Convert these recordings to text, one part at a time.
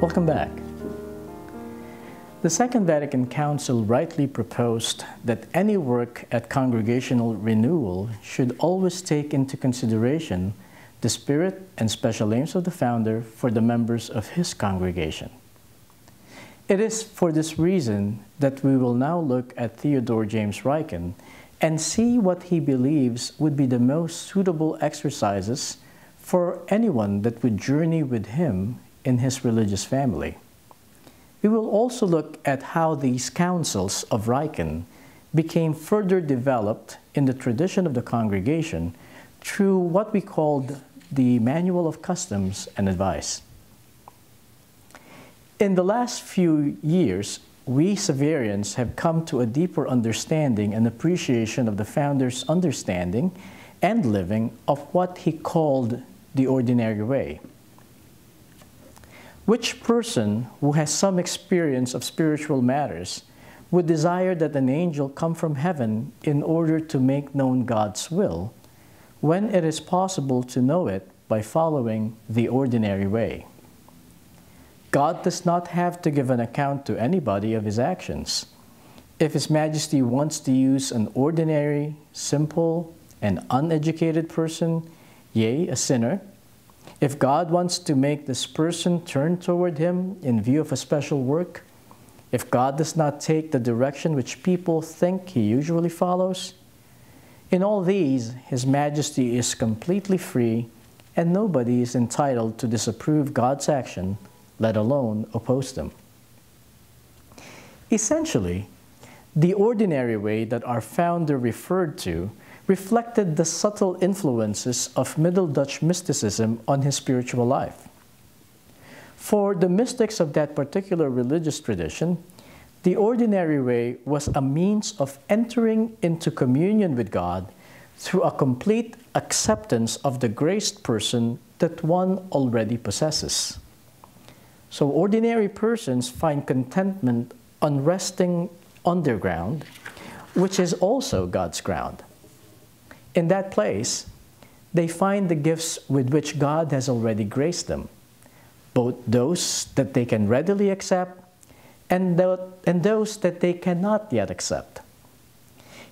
Welcome back. The Second Vatican Council rightly proposed that any work at congregational renewal should always take into consideration the spirit and special aims of the founder for the members of his congregation. It is for this reason that we will now look at Theodore James Ryken and see what he believes would be the most suitable exercises for anyone that would journey with him in his religious family. We will also look at how these councils of Ryken became further developed in the tradition of the congregation through what we called the Manual of Customs and Advice. In the last few years, we Xaverians have come to a deeper understanding and appreciation of the founder's understanding and living of what he called the ordinary way. Which person who has some experience of spiritual matters would desire that an angel come from heaven in order to make known God's will, when it is possible to know it by following the ordinary way? God does not have to give an account to anybody of his actions. If His Majesty wants to use an ordinary, simple, and uneducated person, yea, a sinner, if God wants to make this person turn toward Him in view of a special work, if God does not take the direction which people think He usually follows, in all these, His Majesty is completely free, and nobody is entitled to disapprove God's action, let alone oppose them. Essentially, the ordinary way that our founder referred to reflected the subtle influences of Middle Dutch mysticism on his spiritual life. For the mystics of that particular religious tradition, the ordinary way was a means of entering into communion with God through a complete acceptance of the graced person that one already possesses. So ordinary persons find contentment on resting on their ground, which is also God's ground. In that place, they find the gifts with which God has already graced them, both those that they can readily accept and those that they cannot yet accept.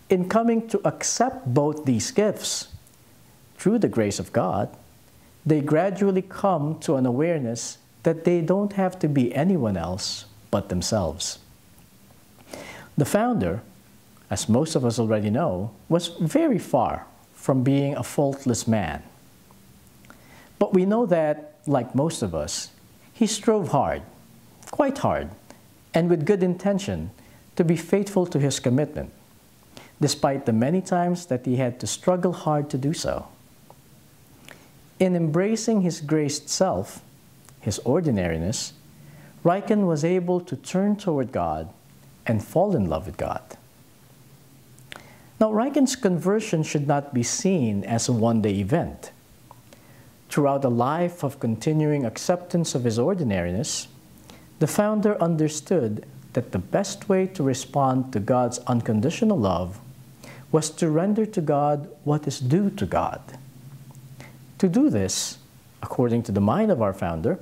In coming to accept both these gifts, through the grace of God, they gradually come to an awareness that they don't have to be anyone else but themselves. The founder, as most of us already know, was very far from being a faultless man. But we know that, like most of us, he strove hard, quite hard, and with good intention to be faithful to his commitment, despite the many times that he had to struggle hard to do so. In embracing his graced self, his ordinariness, Ryken was able to turn toward God and fall in love with God. Now, Ryken's conversion should not be seen as a one-day event. Throughout a life of continuing acceptance of his ordinariness, the founder understood that the best way to respond to God's unconditional love was to render to God what is due to God. To do this, according to the mind of our founder,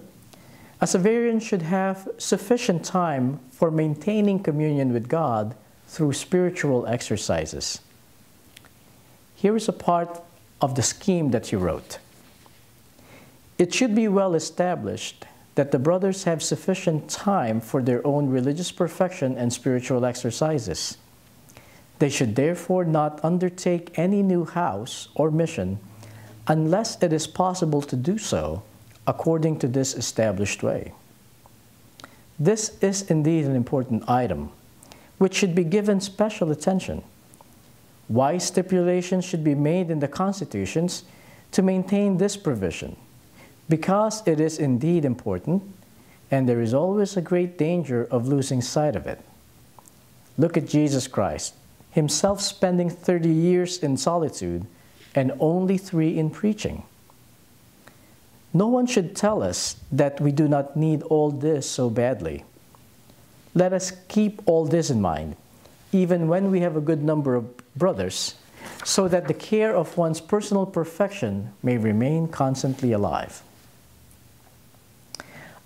a Xaverian should have sufficient time for maintaining communion with God through spiritual exercises. Here is a part of the scheme that he wrote. It should be well established that the brothers have sufficient time for their own religious perfection and spiritual exercises. They should therefore not undertake any new house or mission unless it is possible to do so according to this established way. This is indeed an important item, which should be given special attention. Wise stipulations should be made in the constitutions to maintain this provision, because it is indeed important, and there is always a great danger of losing sight of it. Look at Jesus Christ, himself spending 30 years in solitude and only 3 in preaching. No one should tell us that we do not need all this so badly. Let us keep all this in mind, even when we have a good number of brothers, so that the care of one's personal perfection may remain constantly alive.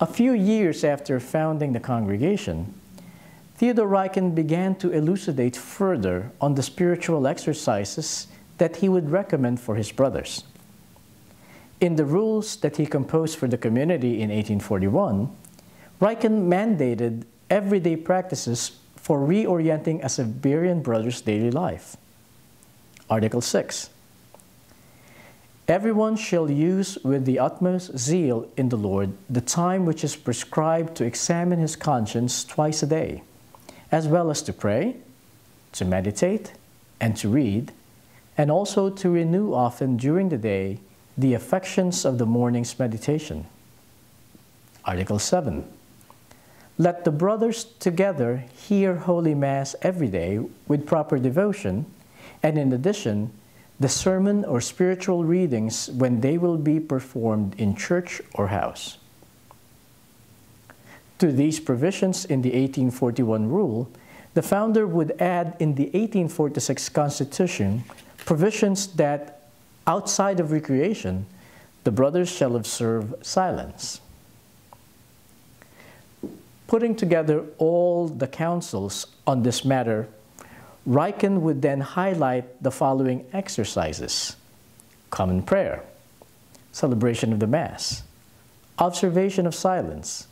A few years after founding the congregation, Theodore Ryken began to elucidate further on the spiritual exercises that he would recommend for his brothers. In the rules that he composed for the community in 1841, Ryken mandated everyday practices for reorienting a Xaverian Brothers' daily life. Article 6. Everyone shall use with the utmost zeal in the Lord the time which is prescribed to examine his conscience twice a day, as well as to pray, to meditate, and to read, and also to renew often during the day the affections of the morning's meditation. Article 7. Let the brothers together hear Holy Mass every day with proper devotion, and in addition, the sermon or spiritual readings when they will be performed in church or house. To these provisions in the 1841 rule, the founder would add in the 1846 Constitution provisions that, outside of recreation, the brothers shall observe silence. Putting together all the counsels on this matter, Ryken would then highlight the following exercises: common prayer, celebration of the Mass, observation of silence,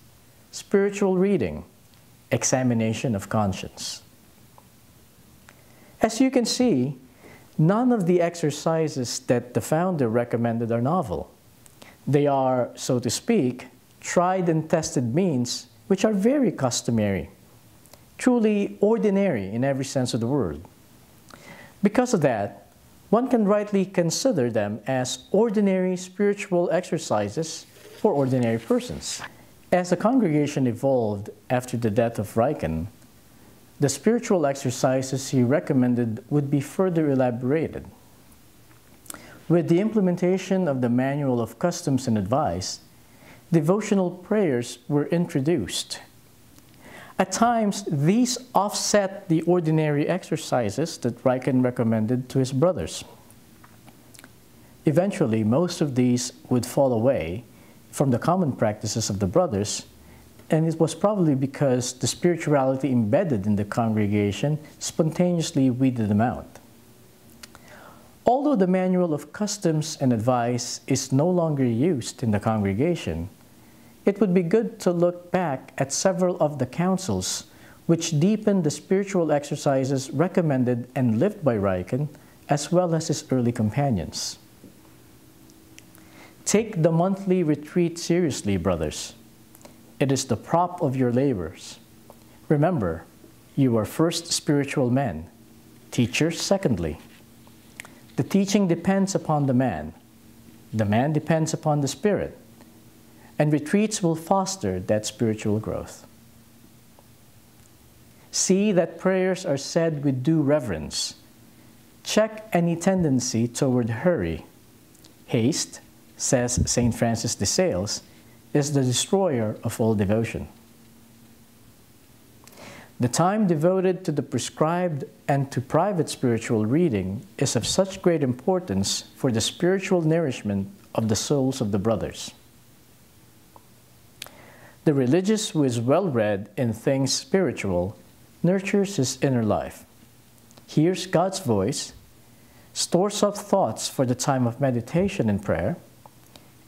spiritual reading, examination of conscience. As you can see, none of the exercises that the founder recommended are novel. They are, so to speak, tried and tested means which are very customary, truly ordinary in every sense of the word. Because of that, one can rightly consider them as ordinary spiritual exercises for ordinary persons. As the congregation evolved after the death of Ryken, the spiritual exercises he recommended would be further elaborated. With the implementation of the Manual of Customs and Advice, devotional prayers were introduced. At times, these offset the ordinary exercises that Ryken recommended to his brothers. Eventually, most of these would fall away from the common practices of the brothers, and it was probably because the spirituality embedded in the congregation spontaneously weeded them out. Although the Manual of Customs and Advice is no longer used in the congregation, it would be good to look back at several of the counsels which deepened the spiritual exercises recommended and lived by Ryken, as well as his early companions. Take the monthly retreat seriously, brothers. It is the prop of your labors. Remember, you are first spiritual men, teachers secondly. The teaching depends upon the man depends upon the Spirit, and retreats will foster that spiritual growth. See that prayers are said with due reverence. Check any tendency toward hurry. Haste, says St. Francis de Sales, is the destroyer of all devotion. The time devoted to the prescribed and to private spiritual reading is of such great importance for the spiritual nourishment of the souls of the brothers. The religious who is well-read in things spiritual nurtures his inner life, hears God's voice, stores up thoughts for the time of meditation and prayer,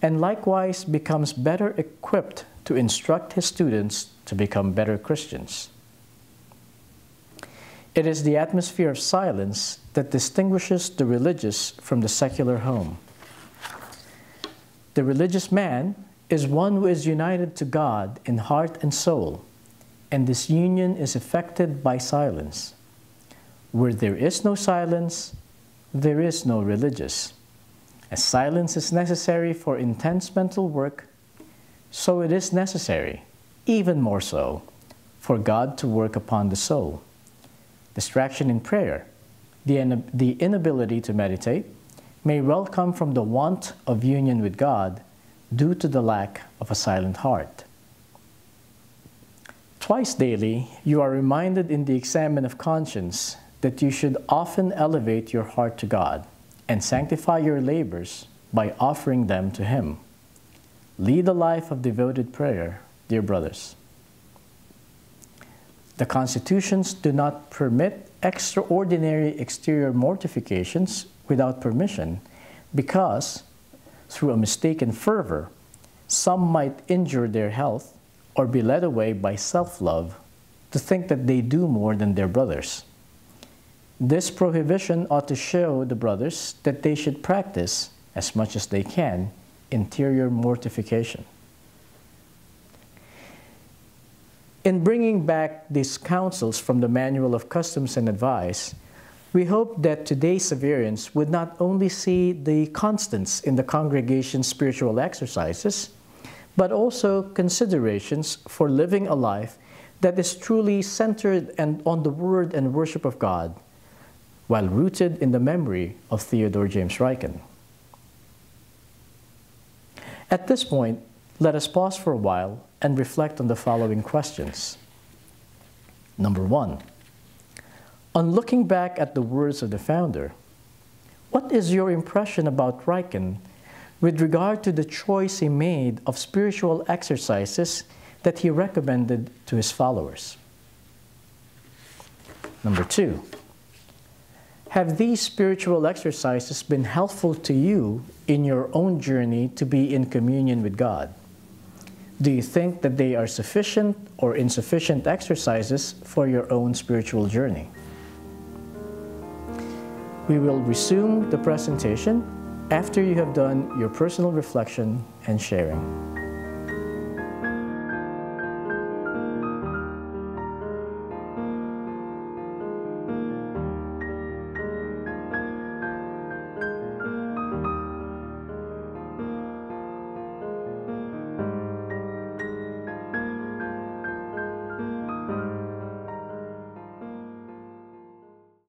and likewise becomes better equipped to instruct his students to become better Christians. It is the atmosphere of silence that distinguishes the religious from the secular home. The religious man is one who is united to God in heart and soul, and this union is effected by silence. Where there is no silence, there is no religious. As silence is necessary for intense mental work, so it is necessary, even more so, for God to work upon the soul. Distraction in prayer, the inability to meditate, may well come from the want of union with God due to the lack of a silent heart. Twice daily, you are reminded in the examen of conscience that you should often elevate your heart to God and sanctify your labors by offering them to Him. Lead a life of devoted prayer dear brothers. The constitutions do not permit extraordinary exterior mortifications without permission because, through a mistaken fervor, some might injure their health or be led away by self-love to think that they do more than their brothers. This prohibition ought to show the brothers that they should practice, as much as they can, interior mortification. In bringing back these counsels from the Manual of Customs and Advice, we hope that today's Xaverians would not only see the constants in the congregation's spiritual exercises, but also considerations for living a life that is truly centered and on the Word and worship of God, while rooted in the memory of Theodore James Ryken. At this point, let us pause for a while and reflect on the following questions. Number 1. On looking back at the words of the founder, what is your impression about Ryken with regard to the choice he made of spiritual exercises that he recommended to his followers? Number 2. Have these spiritual exercises been helpful to you in your own journey to be in communion with God? Do you think that they are sufficient or insufficient exercises for your own spiritual journey? We will resume the presentation after you have done your personal reflection and sharing.